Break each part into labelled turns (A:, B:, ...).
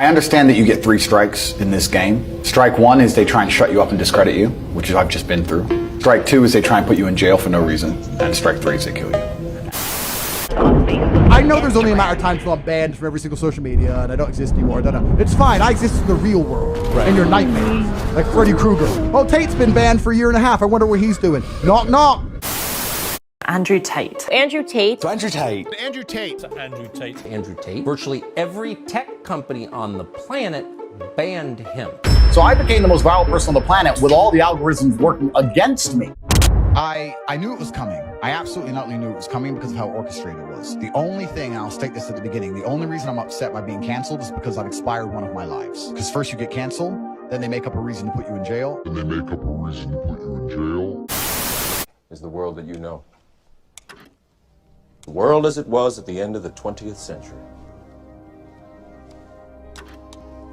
A: I understand that you get 3 strikes in this game. Strike 1 is they try and shut you up and discredit you, which I've just been through. Strike 2 is they try and put you in jail for no reason. And strike 3 is they kill you.
B: I know there's only a matter of time till I'm banned from every single social media and I don't exist anymore. It's fine. I exist in the real world. Right. In your nightmares. Like Freddy Krueger. Oh, Tate's been banned for a year and a half. I wonder what he's doing. Knock, knock.
C: Andrew Tate.
D: Andrew Tate.
E: Andrew Tate.
F: Andrew Tate.
E: Andrew Tate.
G: Andrew Tate. Virtually every tech company on the planet banned him.
H: So I became the most viral person on the planet with all the algorithms working against me.
I: I knew it was coming. I absolutely not knew it was coming because of how orchestrated it was. The only thing, and I'll state this at the beginning, the only reason I'm upset by being canceled is because I've expired one of my lives. Because first you get canceled, then they make up a reason to put you in jail.
J: Is the world that you know. The world as it was at the end of the 20th century.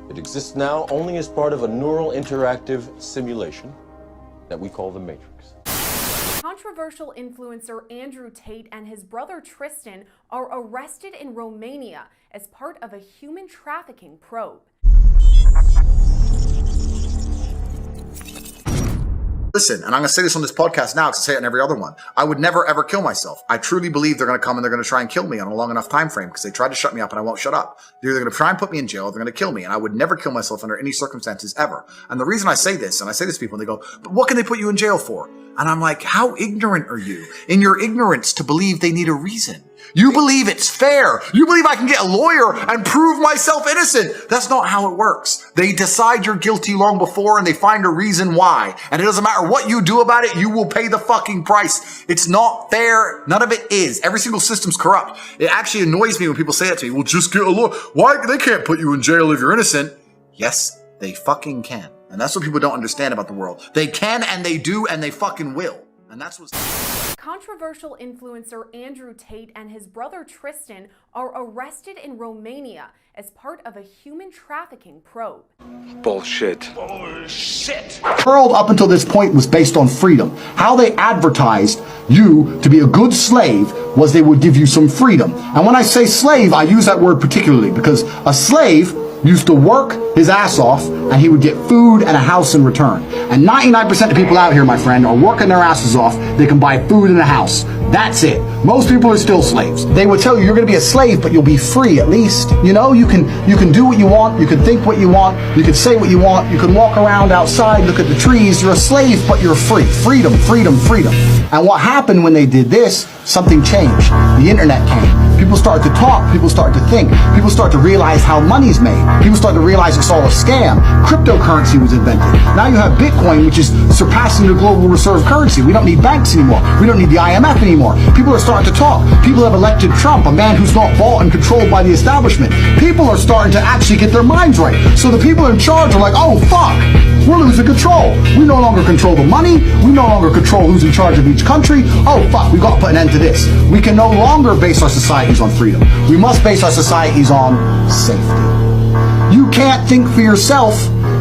J: It exists now only as part of a neural interactive simulation that we call the Matrix.
K: Controversial influencer Andrew Tate and his brother Tristan are arrested in Romania as part of a human trafficking probe.
H: Listen, and I'm going to say this on this podcast now because I say it on every other one. I would never, ever kill myself. I truly believe they're going to come and they're going to try and kill me on a long enough time frame because they tried to shut me up and I won't shut up. They're either going to try and put me in jail or they're going to kill me. And I would never kill myself under any circumstances ever. And the reason I say this, and I say this to people, and they go, but what can they put you in jail for? And I'm like, how ignorant are you in your ignorance to believe they need a reason? You believe it's fair. You believe I can get a lawyer and prove myself innocent. That's not how it works. They decide you're guilty long before and they find a reason why. And it doesn't matter what you do about it, you will pay the fucking price. It's not fair. None of it is. Every single system's corrupt. It actually annoys me when people say it to me. Well, just get a lawyer. Why? They can't put you in jail if you're innocent. Yes, they fucking can. And that's what people don't understand about the world. They can and they do and they fucking will. And that's what's...
K: Controversial influencer Andrew Tate and his brother Tristan are arrested in Romania as part of a human trafficking probe.
E: Bullshit.
H: The world up until this point was based on freedom. How they advertised you to be a good slave was they would give you some freedom. And when I say slave, I use that word particularly because a slave used to work his ass off and he would get food and a house in return. And 99% of people out here, my friend, are working their asses off. They can buy food and a house. That's it. Most people are still slaves. They would tell you you're going to be a slave, but you'll be free at least. You know, you can do what you want. You can think what you want. You can say what you want. You can walk around outside, look at the trees. You're a slave, but you're free. Freedom, freedom, freedom. And what happened when they did this, something changed. The internet came. People start to talk. People start to think. People start to realize how money's made. People start to realize it's all a scam. Cryptocurrency was invented. Now you have Bitcoin, which is surpassing the global reserve currency. We don't need banks anymore. We don't need the IMF anymore. People are starting to talk. People have elected Trump, a man who's not bought and controlled by the establishment. People are starting to actually get their minds right. So the people in charge are like, oh, fuck. We're losing control. We no longer control the money. We no longer control who's in charge of each country. Oh, fuck, we've got to put an end to this. We can no longer base our societies on freedom. We must base our societies on safety. You can't think for yourself.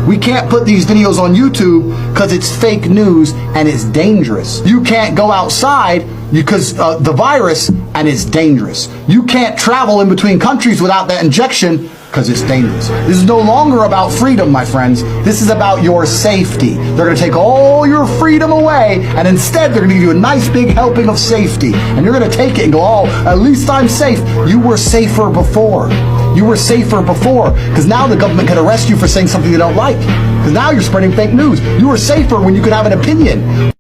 H: We can't put these videos on YouTube because it's fake news and it's dangerous. You can't go outside because the virus and it's dangerous. You can't travel in between countries without that injection because it's dangerous. This is no longer about freedom, my friends. This is about your safety. They're going to take all your freedom away, and instead they're going to give you a nice big helping of safety. And you're going to take it and go, oh, at least I'm safe. You were safer before. You were safer before, because now the government can arrest you for saying something they don't like. Because now you're spreading fake news. You were safer when you could have an opinion.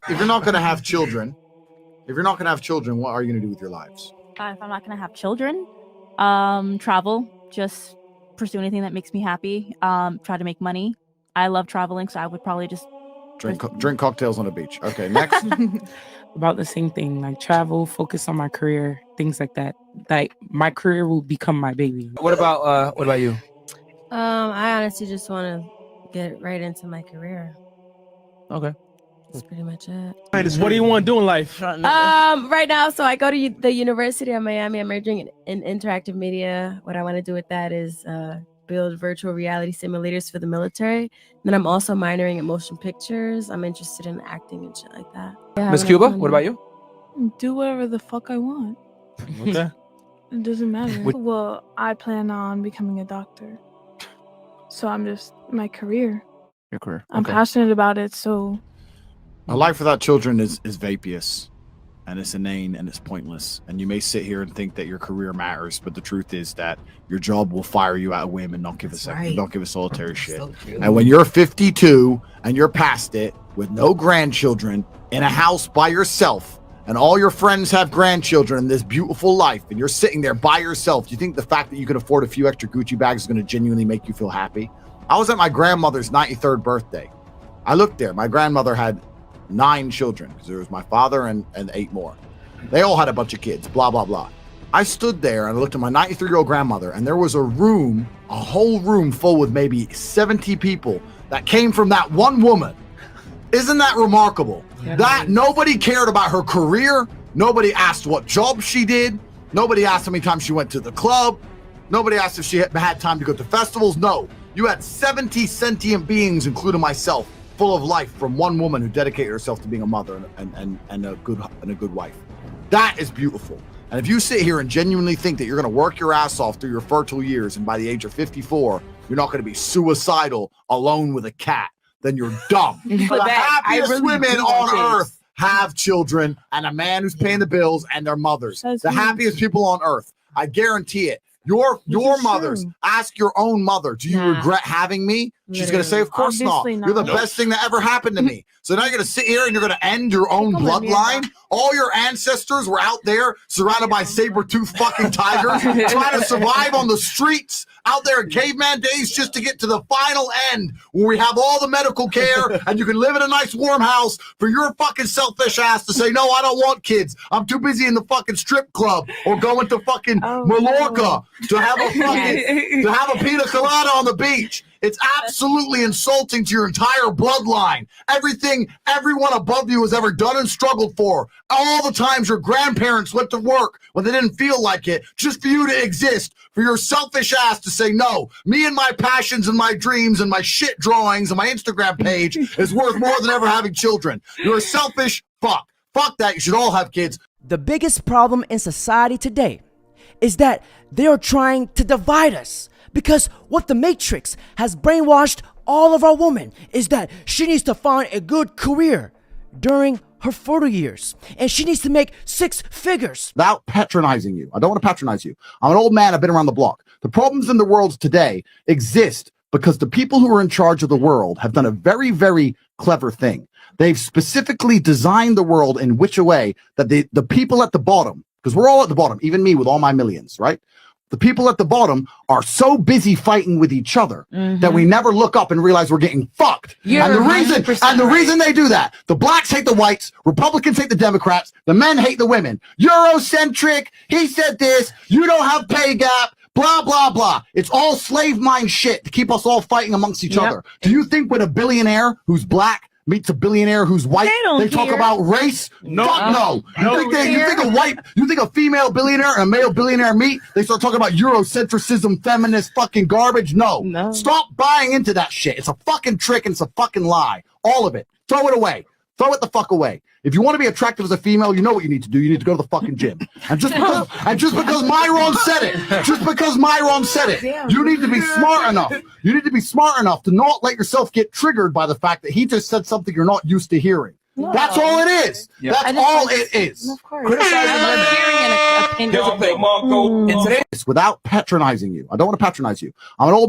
H: If you're not going to have children, what are you going to do with your lives?
D: If I'm not going to have children, travel, just pursue anything that makes me happy, try to make money. I love traveling, so I would probably just
I: Drink cocktails on the beach. Okay, next.
L: About the same thing, like travel, focus on my career, things like that. Like my career will become my baby.
E: What about you?
M: I honestly just want to get right into my career.
E: Okay.
M: That's pretty much it.
F: What do you want to do in life?
M: Right now, so I go to the University of Miami. I'm majoring in interactive media. What I want to do with that is build virtual reality simulators for the military. And then I'm also minoring in motion pictures. I'm interested in acting and shit like that. Yeah,
E: Miss Cuba, what about you?
L: Do whatever the fuck I want.
E: Okay.
N: It doesn't matter. Well, I plan on becoming a doctor. So I'm just my career.
B: Your career.
N: I'm passionate about it, so
B: A life without children is vapious, and it's inane, and it's pointless. And you may sit here and think that your career matters, but the truth is that your job will fire you at a whim and not give a second, don't give a solitary shit. And when you're 52 and you're past it with no grandchildren in a house by yourself, and all your friends have grandchildren in this beautiful life, and you're sitting there by yourself, do you think the fact that you can afford a few extra Gucci bags is going to genuinely make you feel happy? I was at my grandmother's 93rd birthday. I looked there. My grandmother had 9 children, because there was my father and 8 more. They all had a bunch of kids, blah, blah, blah. I stood there and I looked at my 93-year-old grandmother, and there was a room, a whole room full with maybe 70 people that came from that one woman. Isn't that remarkable? That nobody cared about her career. Nobody asked what job she did. Nobody asked how many times she went to the club. Nobody asked if she had time to go to festivals. No, you had 70 sentient beings, including myself, full of life from one woman who dedicated herself to being a mother and a good wife. That is beautiful. And if you sit here and genuinely think that you're going to work your ass off through your fertile years, and by the age of 54, you're not going to be suicidal alone with a cat, then you're dumb. The happiest women on earth have children and a man who's paying the bills and their mothers. The happiest people on earth. I guarantee it. Your mothers, ask your own mother, do you regret having me? She's going to say, of course not. You're the best thing that ever happened to me. So now you're going to sit here and you're going to end your own bloodline? All your ancestors were out there surrounded by saber-toothed fucking tigers trying to survive on the streets out there in caveman days just to get to the final end where we have all the medical care and you can live in a nice warm house for your fucking selfish ass to say, no, I don't want kids. I'm too busy in the fucking strip club or going to fucking Mallorca to have a pina colada on the beach. It's absolutely insulting to your entire bloodline. Everything everyone above you has ever done and struggled for. All the times your grandparents went to work when they didn't feel like it, just for you to exist, for your selfish ass to say, no, me and my passions and my dreams and my shit drawings and my Instagram page is worth more than ever having children. You're a selfish fuck. Fuck that. You should all have kids.
O: The biggest problem in society today is that they are trying to divide us. Because what the Matrix has brainwashed all of our women is that she needs to find a good career during her fertile years. And she needs to make 6 figures.
H: Without patronizing you. I don't want to patronize you. I'm an old man. I've been around the block. The problems in the world today exist because the people who are in charge of the world have done a very, very clever thing. They've specifically designed the world in which a way that the people at the bottom, because we're all at the bottom, even me with all my millions, right? The people at the bottom are so busy fighting with each other that we never look up and realize we're getting fucked. And the reason they do that, the blacks hate the whites, Republicans hate the Democrats, the men hate the women. Eurocentric, he said this, you don't have pay gap, blah, blah, blah. It's all slave mind shit to keep us all fighting amongst each other. Do you think when a billionaire who's black meets a billionaire who's white, they talk about race? No. You think a female billionaire and a male billionaire meet, they start talking about Eurocentrism, feminist fucking garbage? No. Stop buying into that shit. It's a fucking trick and it's a fucking lie. All of it. Throw it away. Throw it the fuck away. If you want to be attractive as a female, you know what you need to do. You need to go to the fucking gym. And just because Myron said it, you need to be smart enough. You need to be smart enough to not let yourself get triggered by the fact that he just said something you're not used to hearing. No. That's all it is. Yeah. That's all it is.
L: Of course. Criticizing women.
H: Without patronizing you. I don't want to patronize you. I'm an old